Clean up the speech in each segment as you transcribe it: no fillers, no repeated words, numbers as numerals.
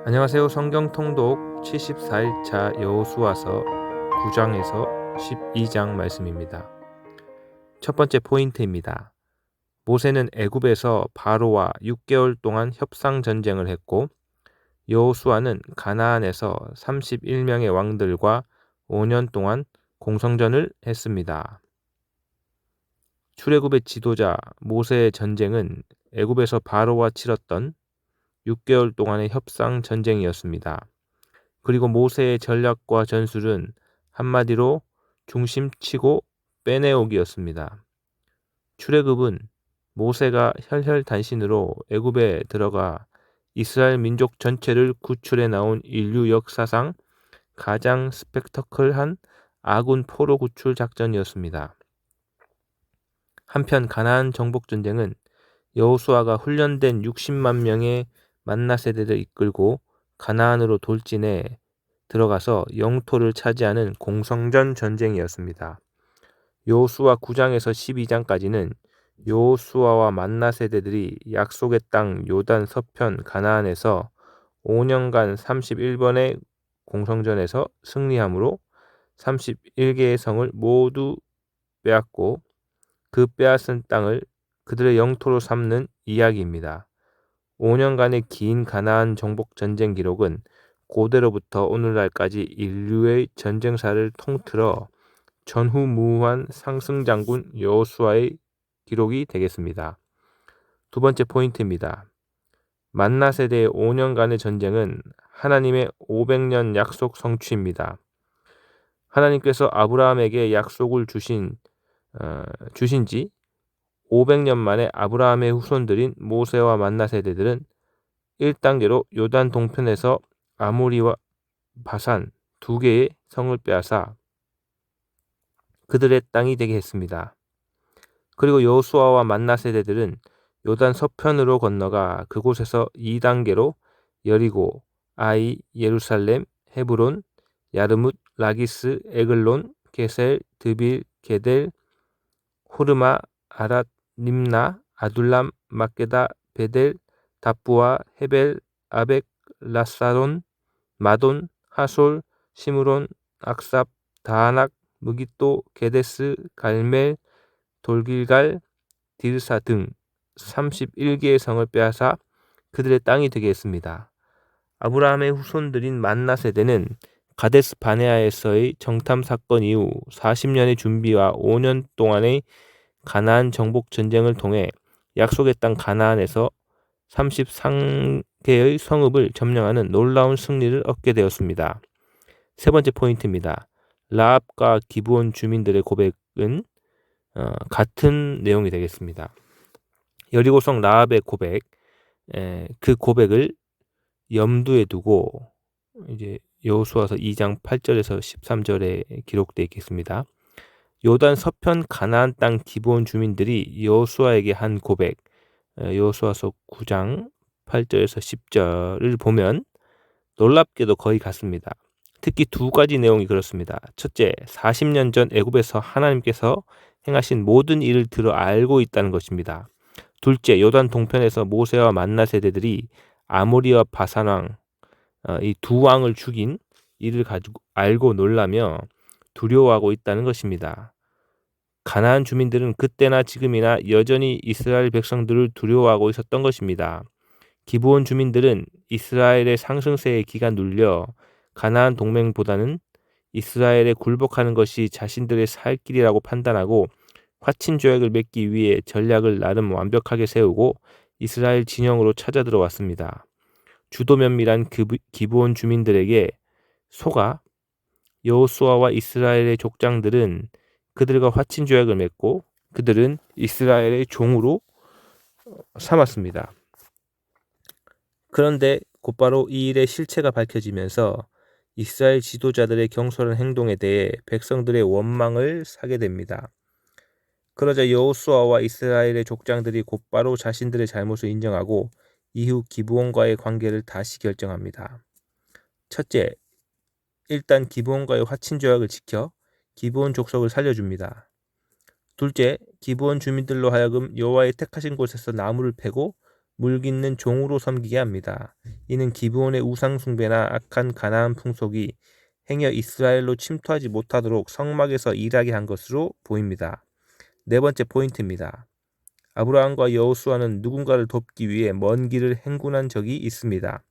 안녕하세요. 성경 통독 74일차 여호수아서 9장에서 12장 말씀입니다. 첫 번째 포인트입니다. 모세는 애굽에서 바로와 6개월 동안 협상 전쟁을 했고 여호수아는 가나안에서 31명의 왕들과 5년 동안 공성전을 했습니다. 출애굽의 지도자 모세의 전쟁은 애굽에서 바로와 치렀던 6개월 동안의 협상 전쟁이었습니다. 그리고 모세의 전략과 전술은 한마디로 중심 치고 빼내오기였습니다. 출애굽은 모세가 혈혈단신으로 애굽에 들어가 이스라엘 민족 전체를 구출해 나온 인류 역사상 가장 스펙터클한 아군 포로 구출 작전이었습니다. 한편 가나안 정복 전쟁은 여호수아가 훈련된 60만 명의 만나 세대를 이끌고 가나안으로 돌진해 들어가서 영토를 차지하는 공성전 전쟁이었습니다. 여호수아 9장에서 12장까지는 여호수아와 만나 세대들이 약속의 땅 요단 서편 가나안에서 5년간 31번의 공성전에서 승리함으로 31개의 성을 모두 빼앗고 그 빼앗은 땅을 그들의 영토로 삼는 이야기입니다. 5년간의 긴 가나안 정복 전쟁 기록은 고대로부터 오늘날까지 인류의 전쟁사를 통틀어 전후무후한 상승장군 여호수아의 기록이 되겠습니다. 두 번째 포인트입니다. 만나 세대의 5년간의 전쟁은 하나님의 500년 약속 성취입니다. 하나님께서 아브라함에게 약속을 주신 지 500년 만에 아브라함의 후손들인 모세와 만나 세대들은 1단계로 요단 동편에서 아모리와 바산 두 개의 성을 빼앗아 그들의 땅이 되게 했습니다. 그리고 여호수아와 만나 세대들은 요단 서편으로 건너가 그곳에서 2단계로 여리고, 아이, 예루살렘, 헤브론, 야르뭇, 라기스, 에글론, 게셀, 드빌, 게델, 호르마, 아랏, 림나, 아둘람, 막게다, 베델, 답부아, 헤벨, 아벡, 라사론, 마돈, 하솔, 시므론, 악삽, 다하낙, 무기또, 게데스, 갈멜, 돌길갈, 디르사 등 31개의 성을 빼앗아 그들의 땅이 되게 했습니다. 아브라함의 후손들인 만나 세대는 가데스 바네아에서의 정탐 사건 이후 40년의 준비와 5년 동안의 가나안 정복 전쟁을 통해 약속의 땅 가나안에서 33개의 성읍을 점령하는 놀라운 승리를 얻게 되었습니다. 세 번째 포인트입니다. 라합과 기브온 주민들의 고백은 같은 내용이 되겠습니다. 여리고성 라합의 고백, 그 고백을 염두에 두고 이제 여호수아서 2장 8절에서 13절에 기록되어 있겠습니다. 요단 서편 가나안 땅 기브온 주민들이 여호수아에게 한 고백, 여호수아서 9장 8절에서 10절을 보면 놀랍게도 거의 같습니다. 특히 두 가지 내용이 그렇습니다. 첫째, 40년 전 애굽에서 하나님께서 행하신 모든 일을 들어 알고 있다는 것입니다. 둘째, 요단 동편에서 모세와 만나 세대들이 아모리와 바산 왕, 이 두 왕을 죽인 일을 가지고 알고 놀라며 두려워하고 있다는 것입니다. 가나안 주민들은 그때나 지금이나 여전히 이스라엘 백성들을 두려워하고 있었던 것입니다. 기브온 주민들은 이스라엘의 상승세에 기가 눌려 가나안 동맹보다는 이스라엘에 굴복하는 것이 자신들의 살 길이라고 판단하고 화친 조약을 맺기 위해 전략을 나름 완벽하게 세우고 이스라엘 진영으로 찾아 들어왔습니다. 주도 면밀한 기브온 주민들에게 속아 여호수아와 이스라엘의 족장들은 그들과 화친 조약을 맺고 그들은 이스라엘의 종으로 삼았습니다. 그런데 곧바로 이 일의 실체가 밝혀지면서 이스라엘 지도자들의 경솔한 행동에 대해 백성들의 원망을 사게 됩니다. 그러자 여호수아와 이스라엘의 족장들이 곧바로 자신들의 잘못을 인정하고 이후 기브온과의 관계를 다시 결정합니다. 첫째, 일단 기브온과의 화친 조약을 지켜 기브온 족속을 살려줍니다. 둘째, 기브온 주민들로 하여금 여호와의 택하신 곳에서 나무를 패고 물깃는 종으로 섬기게 합니다. 이는 기브온의 우상 숭배나 악한 가나안 풍속이 행여 이스라엘로 침투하지 못하도록 성막에서 일하게 한 것으로 보입니다. 네 번째 포인트입니다. 아브라함과 여호수아는 누군가를 돕기 위해 먼 길을 행군한 적이 있습니다.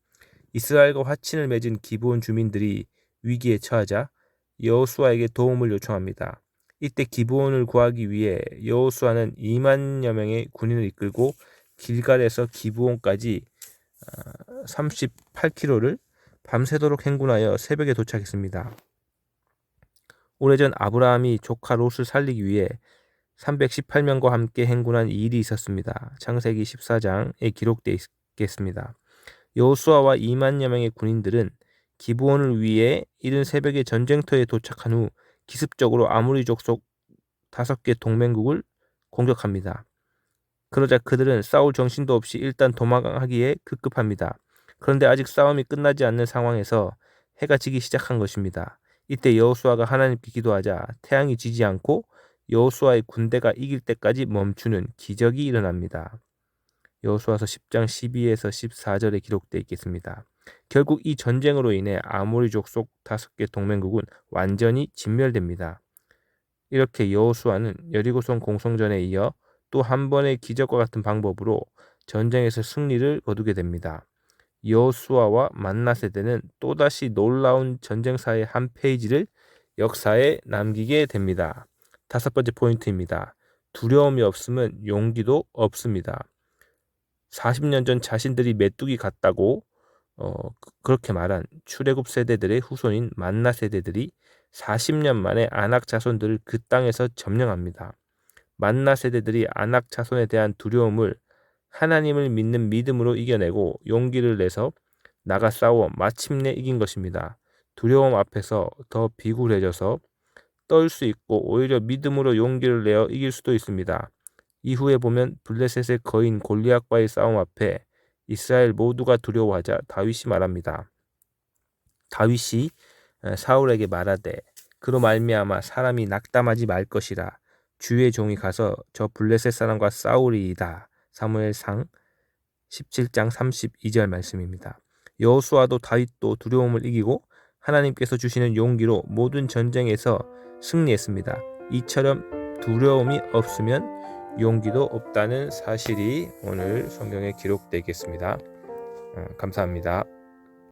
이스라엘과 화친을 맺은 기브온 주민들이 위기에 처하자 여호수아에게 도움을 요청합니다. 이때 기브온을 구하기 위해 여호수아는 2만여 명의 군인을 이끌고 길갈에서 기브온까지 38km를 밤새도록 행군하여 새벽에 도착했습니다. 오래전 아브라함이 조카 롯을 살리기 위해 318명과 함께 행군한 일이 있었습니다. 창세기 14장에 기록되어 있겠습니다. 여호수아와 2만여 명의 군인들은 기브온을 위해 이른 새벽에 전쟁터에 도착한 후 기습적으로 아모리 족속 5개 동맹국을 공격합니다. 그러자 그들은 싸울 정신도 없이 일단 도망하기에 급급합니다. 그런데 아직 싸움이 끝나지 않는 상황에서 해가 지기 시작한 것입니다. 이때 여호수아가 하나님께 기도하자 태양이 지지 않고 여호수아의 군대가 이길 때까지 멈추는 기적이 일어납니다. 여호수아서 10장 12에서 14절에 기록되어 있겠습니다. 결국 이 전쟁으로 인해 아모리 족속 5개 동맹국은 완전히 진멸됩니다. 이렇게 여호수아는 여리고성 공성전에 이어 또 한 번의 기적과 같은 방법으로 전쟁에서 승리를 거두게 됩니다. 여호수아와 만나 세대는 또다시 놀라운 전쟁사의 한 페이지를 역사에 남기게 됩니다. 5번째 포인트입니다. 두려움이 없으면 용기도 없습니다. 40년 전 자신들이 메뚜기 같다고 그렇게 말한 출애굽 세대들의 후손인 만나 세대들이 40년 만에 아낙 자손들을 그 땅에서 점령합니다. 만나 세대들이 아낙 자손에 대한 두려움을 하나님을 믿는 믿음으로 이겨내고 용기를 내서 나가 싸워 마침내 이긴 것입니다. 두려움 앞에서 더 비굴해져서 떨 수 있고 오히려 믿음으로 용기를 내어 이길 수도 있습니다. 이후에 보면 블레셋의 거인 골리앗과의 싸움 앞에 이스라엘 모두가 두려워하자 다윗이 말합니다. 다윗이 사울에게 말하되 그로 말미암아 사람이 낙담하지 말 것이라 주의 종이 가서 저 블레셋 사람과 싸우리이다. 사무엘상 17장 32절 말씀입니다. 여호수아도 다윗도 두려움을 이기고 하나님께서 주시는 용기로 모든 전쟁에서 승리했습니다. 이처럼 두려움이 없으면 용기도 없다는 사실이 오늘 성경에 기록되겠습니다. 감사합니다.